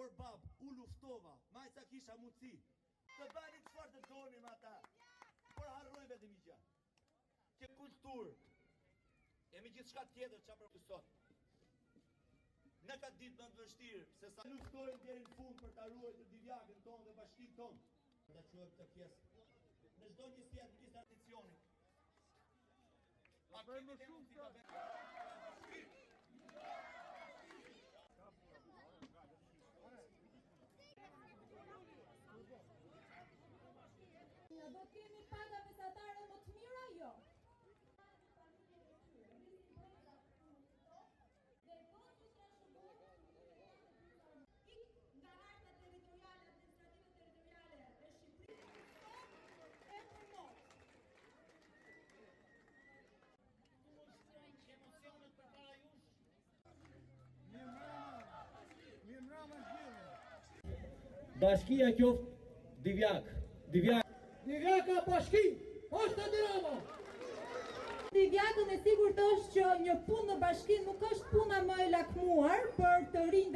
por bab, u luftova, majsa kisha mundësi. Të bani çfarë të doni me ata. Por harroj vetëm një gjë. Që kulturë. Jemi gjithçka tjetër çfarë për sot. Në ka ditë më të vështirë, se sa luftojnë deri në fund për ta ruajtur divjakën tonë dhe bashkinë tonë. Ta quajmë këtë pjesë. Në çdo një sjet një tradicioni. A kemi më shumë të do kemi paga mesatare më të mira, jo. Nga harta territoriale, administrative territoriale e Shqipërisë e përmot. emocionet për para jush. Mirë mbrëma gjithë. Bashkia qoftë Divjak. Divjaka bashki, është Dirama. Divjakën e sigurt është që një punë në bashki nuk është puna më e lakmuar për të rinjve.